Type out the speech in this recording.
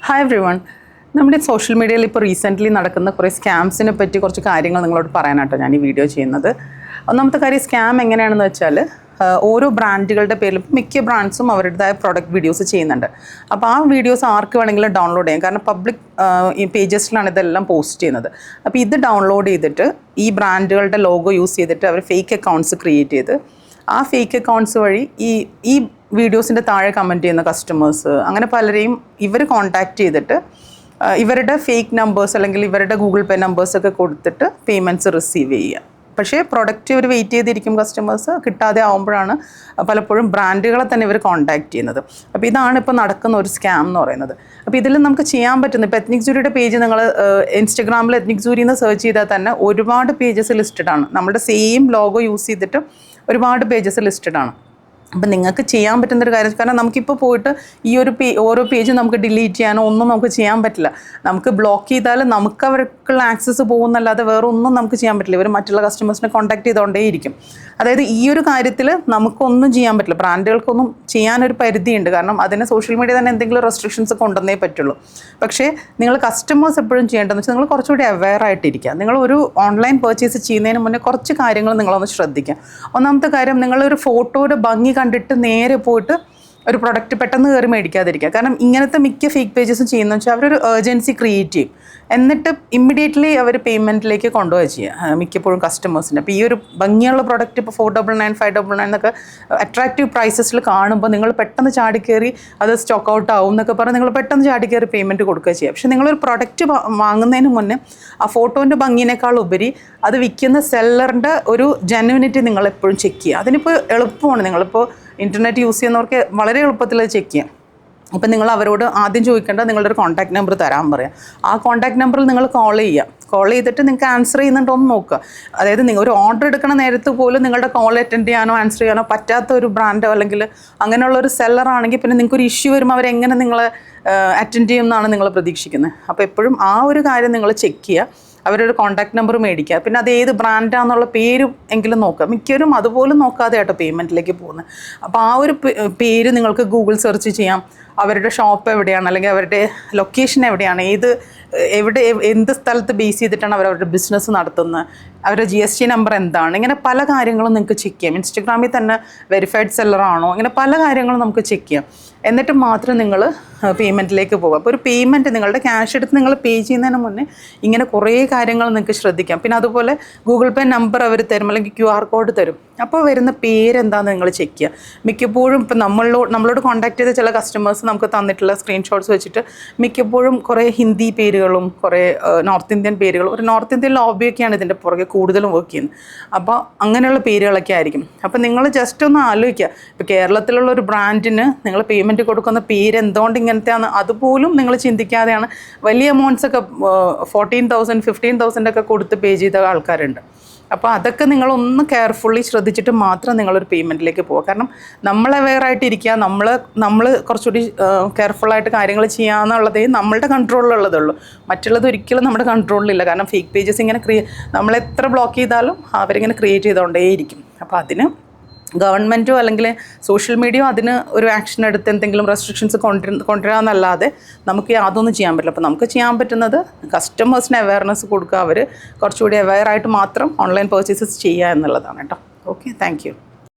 Hi every one. നമ്മുടെ social മീഡിയയിൽ ഇപ്പോൾ റീസെൻ്റ്ലി നടക്കുന്ന കുറേ സ്കാംസിനെ പറ്റി കുറച്ച് കാര്യങ്ങൾ നിങ്ങളോട് പറയാനാട്ടോ ഞാൻ ഈ വീഡിയോ ചെയ്യുന്നത്. ഒന്നാമത്തെ കാര്യം, സ്കാം എങ്ങനെയാണെന്ന് വെച്ചാൽ ഓരോ ബ്രാൻഡുകളുടെ പേരിലും മിക്ക ബ്രാൻഡ്സും അവരുടേതായ പ്രൊഡക്റ്റ് വീഡിയോസ് ചെയ്യുന്നുണ്ട്. അപ്പോൾ ആ വീഡിയോസ് ആർക്ക് വേണമെങ്കിലും ഡൗൺലോഡ് ചെയ്യാം. കാരണം പബ്ലിക് ഈ പേജസിലാണ് ഇതെല്ലാം പോസ്റ്റ് ചെയ്യുന്നത്. അപ്പോൾ ഇത് ഡൗൺലോഡ് ചെയ്തിട്ട് ഈ ബ്രാൻഡുകളുടെ ലോഗോ യൂസ് ചെയ്തിട്ട് അവർ ഫേക്ക് അക്കൗണ്ട്സ് ക്രിയേറ്റ് ചെയ്ത് ആ ഫേക്ക് അക്കൗണ്ട്സ് വഴി ഈ വീഡിയോസിൻ്റെ താഴെ കമൻറ്റ് ചെയ്യുന്ന കസ്റ്റമേഴ്സ് അങ്ങനെ പലരെയും ഇവർ കോൺടാക്റ്റ് ചെയ്തിട്ട് ഇവരുടെ ഫേക്ക് നമ്പേഴ്സ് അല്ലെങ്കിൽ ഇവരുടെ ഗൂഗിൾ പേ നമ്പേഴ്സൊക്കെ കൊടുത്തിട്ട് പേയ്മെൻറ്റ്സ് റിസീവ് ചെയ്യുക. പക്ഷേ പ്രൊഡക്റ്റ് ഇവർ വെയിറ്റ് ചെയ്തിരിക്കും കസ്റ്റമേഴ്സ്, കിട്ടാതെ ആകുമ്പോഴാണ് പലപ്പോഴും ബ്രാൻഡുകളെ തന്നെ ഇവർ കോൺടാക്റ്റ് ചെയ്യുന്നത്. അപ്പോൾ ഇതാണ് ഇപ്പോൾ നടക്കുന്ന ഒരു സ്കാം എന്ന് പറയുന്നത്. അപ്പോൾ ഇതിൽ നമുക്ക് ചെയ്യാൻ പറ്റുന്നത്, ഇപ്പോൾ എത്നിക് ജൂറിയുടെ പേജ് നിങ്ങൾ ഇൻസ്റ്റഗ്രാമിൽ എത്നിക് ജൂരി എന്ന് സെർച്ച് ചെയ്താൽ തന്നെ ഒരുപാട് പേജസ് ലിസ്റ്റഡ് ആണ്. നമ്മുടെ സെയിം ലോഗോ യൂസ് ചെയ്തിട്ട് ഒരുപാട് പേജസ് ലിസ്റ്റഡ് ആണ്. അപ്പം നിങ്ങൾക്ക് ചെയ്യാൻ പറ്റുന്നൊരു കാര്യം, കാരണം നമുക്കിപ്പോൾ പോയിട്ട് ഈ ഓരോ പേജ് നമുക്ക് ഡിലീറ്റ് ചെയ്യാനോ ഒന്നും നമുക്ക് ചെയ്യാൻ പറ്റില്ല. നമുക്ക് ബ്ലോക്ക് ചെയ്താൽ നമുക്ക് അവർക്കുള്ള ആക്സസ് പോകുന്നല്ലാതെ വേറെ ഒന്നും നമുക്ക് ചെയ്യാൻ പറ്റില്ല. ഇവർ മറ്റുള്ള കസ്റ്റമേഴ്സിനെ കോൺടാക്ട് ചെയ്തുകൊണ്ടേയിരിക്കും. അതായത് ഈ ഒരു കാര്യത്തിൽ നമുക്കൊന്നും ചെയ്യാൻ പറ്റില്ല. ബ്രാൻഡുകൾക്കൊന്നും ചെയ്യാനൊരു പരിധിയുണ്ട്. കാരണം അതിന് സോഷ്യൽ മീഡിയ തന്നെ എന്തെങ്കിലും റെസ്ട്രിക്ഷൻസ് കൊണ്ടുവന്നേ പറ്റുള്ളൂ. പക്ഷേ നിങ്ങൾ കസ്റ്റമേഴ്സ് എപ്പോഴും ചെയ്യേണ്ടതെന്ന് വെച്ചാൽ നിങ്ങൾ കുറച്ചുകൂടി അവെയർ ആയിട്ടിരിക്കുക. നിങ്ങളൊരു ഓൺലൈൻ പർച്ചേസ് ചെയ്യുന്നതിന് മുന്നേ കുറച്ച് കാര്യങ്ങൾ നിങ്ങളൊന്ന് ശ്രദ്ധിക്കുക. ഒന്നാമത്തെ കാര്യം, നിങ്ങളൊരു ഫോട്ടോയുടെ ഭംഗി കണ്ടിട്ട് നേരെ പോയിട്ട് ഒരു പ്രൊഡക്റ്റ് പെട്ടെന്ന് കയറി മേടിക്കാതിരിക്കുക. കാരണം ഇങ്ങനത്തെ മിക്ക ഫേക്ക് പേജസും ചെയ്യുന്നതെന്ന് വെച്ചാൽ അവരൊരു ഏർജൻസി ക്രിയേറ്റ് ചെയ്യും, എന്നിട്ട് ഇമ്മീഡിയറ്റ്ലി അവർ പേയ്മെൻറ്റിലേക്ക് കൊണ്ടുപോയി ചെയ്യുക മിക്കപ്പോഴും കസ്റ്റമേഴ്സിന്. അപ്പോൾ ഈ ഒരു ഭംഗിയുള്ള പ്രൊഡക്റ്റ് ഇപ്പോൾ 499, 599 എന്നൊക്കെ അട്രാക്റ്റീവ് പ്രൈസസിൽ കാണുമ്പോൾ നിങ്ങൾ പെട്ടെന്ന് ചാടിക്കയറി അത് സ്റ്റോക്ക് ഔട്ട് ആവും എന്നൊക്കെ പറഞ്ഞ് നിങ്ങൾ പെട്ടെന്ന് ചാടിക്കയറി പേയ്മെൻറ്റ് കൊടുക്കുക ചെയ്യുക. പക്ഷേ നിങ്ങളൊരു പ്രൊഡക്റ്റ് വാങ്ങുന്നതിന് മുന്നേ ആ ഫോട്ടോൻ്റെ ഭംഗിനേക്കാൾ ഉപരി അത് വിൽക്കുന്ന സെല്ലറിൻ്റെ ഒരു ജെന്യുവിനിറ്റി നിങ്ങൾ എപ്പോഴും ചെക്ക് ചെയ്യുക. അതിനിപ്പോൾ എളുപ്പമാണ്. നിങ്ങളിപ്പോൾ ഇൻ്റർനെറ്റ് യൂസ് ചെയ്യുന്നവർക്ക് വളരെ എളുപ്പത്തിൽ അത് ചെക്ക് ചെയ്യാം. അപ്പം നിങ്ങൾ അവരോട് ആദ്യം ചോദിക്കേണ്ടത് നിങ്ങളുടെ ഒരു കോൺടാക്ട് നമ്പർ തരാൻ പറയാം. ആ കോൺടാക്ട് നമ്പറിൽ നിങ്ങൾ കോൾ ചെയ്തിട്ട് നിങ്ങൾക്ക് ആൻസർ ചെയ്യുന്നുണ്ടോ എന്ന് നോക്കുക. അതായത് നിങ്ങൾ ഒരു ഓർഡർ എടുക്കുന്ന നേരത്ത് പോലും നിങ്ങളുടെ കോൾ അറ്റൻഡ് ചെയ്യാനോ ആൻസർ ചെയ്യാനോ പറ്റാത്ത ഒരു ബ്രാൻഡോ അല്ലെങ്കിൽ അങ്ങനെയുള്ളൊരു സെല്ലറാണെങ്കിൽ പിന്നെ നിങ്ങൾക്കൊരു ഇഷ്യൂ വരുമ്പോൾ അവരെങ്ങനെ നിങ്ങളെ അറ്റൻഡ് ചെയ്യുമെന്നാണ് നിങ്ങൾ പ്രതീക്ഷിക്കുന്നത്. അപ്പോൾ എപ്പോഴും ആ ഒരു കാര്യം നിങ്ങൾ ചെക്ക് ചെയ്യുക. അവരൊരു കോൺടാക്ട് നമ്പർ മേടിക്കുക. പിന്നെ അത് ഏത് ബ്രാൻഡാണെന്നുള്ള പേരും എങ്കിലും നോക്കുക. മിക്കവരും അതുപോലും നോക്കാതെ ആട്ടോ പേയ്മെൻറ്റിലേക്ക് പോകുന്നത്. അപ്പോൾ ആ ഒരു പേര് നിങ്ങൾക്ക് ഗൂഗിൾ സെർച്ച് ചെയ്യാം. അവരുടെ ഷോപ്പ് എവിടെയാണ്, അല്ലെങ്കിൽ അവരുടെ ലൊക്കേഷൻ എവിടെയാണ്, എന്ത് സ്ഥലത്ത് ബേസ് ചെയ്തിട്ടാണ് അവരവരുടെ ബിസിനസ് നടത്തുന്നത്, അവരുടെ GST നമ്പർ എന്താണ്, ഇങ്ങനെ പല കാര്യങ്ങളും നിങ്ങൾക്ക് ചെക്ക് ചെയ്യാം. ഇൻസ്റ്റഗ്രാമിൽ തന്നെ വെരിഫൈഡ് സെല്ലറാണോ, ഇങ്ങനെ പല കാര്യങ്ങളും നമുക്ക് ചെക്ക് ചെയ്യാം. എന്നിട്ട് മാത്രം നിങ്ങൾ പേയ്മെൻറ്റിലേക്ക് പോകുക. അപ്പോൾ ഒരു പേയ്മെൻറ്റ് നിങ്ങളുടെ ക്യാഷ് എടുത്ത് നിങ്ങൾ പേ ചെയ്യുന്നതിന് മുന്നേ ഇങ്ങനെ കുറേ കാര്യങ്ങൾ നിങ്ങൾക്ക് ശ്രദ്ധിക്കാം. പിന്നെ അതുപോലെ ഗൂഗിൾ പേ നമ്പർ അവർ തരും, അല്ലെങ്കിൽ QR കോഡ് തരും. അപ്പോൾ വരുന്ന പേരെന്താണെന്ന് നിങ്ങൾ ചെക്ക് ചെയ്യുക. മിക്കപ്പോഴും ഇപ്പം നമ്മളോട് കോൺടാക്ട് ചെയ്ത ചില കസ്റ്റമേഴ്സ് നമുക്ക് തന്നിട്ടുള്ള സ്ക്രീൻഷോട്ട്സ് വെച്ചിട്ട് മിക്കപ്പോഴും കുറേ ഹിന്ദി പേരുകളും കുറേ നോർത്ത് ഇന്ത്യൻ പേരുകളും, ഒരു നോർത്ത് ഇന്ത്യൻ ലോബിയൊക്കെയാണ് ഇതിൻ്റെ പുറകെ കൂടുതലും വർക്ക് ചെയ്യുന്നത്. അപ്പോൾ അങ്ങനെയുള്ള പേരുകളൊക്കെ ആയിരിക്കും. അപ്പോൾ നിങ്ങൾ ജസ്റ്റ് ഒന്ന് ആലോചിക്കുക. ഇപ്പോൾ കേരളത്തിലുള്ള ഒരു ബ്രാൻഡിന് നിങ്ങൾ പേയ്മെൻറ്റ് കൊടുക്കുന്ന പേര് എന്തുകൊണ്ട് ഇങ്ങനത്തെയാണ് അതുപോലും നിങ്ങൾ ചിന്തിക്കാതെയാണ് വലിയ എമൗണ്ട്സൊക്കെ 14,000, 15,000 ഒക്കെ കൊടുത്ത് പേ ചെയ്ത ആൾക്കാരുണ്ട്. അപ്പോൾ അതൊക്കെ നിങ്ങളൊന്ന് കെയർഫുള്ളി ശ്രദ്ധിച്ചിട്ട് മാത്രം നിങ്ങളൊരു പേയ്മെൻറ്റിലേക്ക് പോകുക. കാരണം നമ്മൾ അവെയറായിട്ടിരിക്കുക, നമ്മൾ കുറച്ചുകൂടി കെയർഫുള്ളായിട്ട് കാര്യങ്ങൾ ചെയ്യാന്നുള്ളതേ നമ്മളുടെ കൺട്രോളിലുള്ളതുള്ളൂ. മറ്റുള്ളത് ഒരിക്കലും നമ്മുടെ കൺട്രോളിലില്ല. കാരണം ഫേക്ക് പേജസ് ഇങ്ങനെ നമ്മളെത്ര ബ്ലോക്ക് ചെയ്താലും അവരിങ്ങനെ ക്രിയേറ്റ് ചെയ്തുകൊണ്ടേയിരിക്കും. അപ്പോൾ അതിന് ഗവൺമെൻറ്റോ അല്ലെങ്കിൽ സോഷ്യൽ മീഡിയയോ അതിന് ഒരു ആക്ഷൻ എടുത്ത് എന്തെങ്കിലും റെസ്ട്രിക്ഷൻസ് കൊണ്ടുവരാമെന്നല്ലാതെ നമുക്ക് യാതൊന്നും ചെയ്യാൻ പറ്റില്ല. അപ്പോൾ നമുക്ക് ചെയ്യാൻ പറ്റുന്നത് കസ്റ്റമേഴ്സിന് അവെയർനെസ് കൊടുക്കുക, അവർ കുറച്ചുകൂടി അവെയറായിട്ട് മാത്രം ഓൺലൈൻ പർച്ചേസസ് ചെയ്യുക എന്നുള്ളതാണ് കേട്ടോ. Okay, thank you.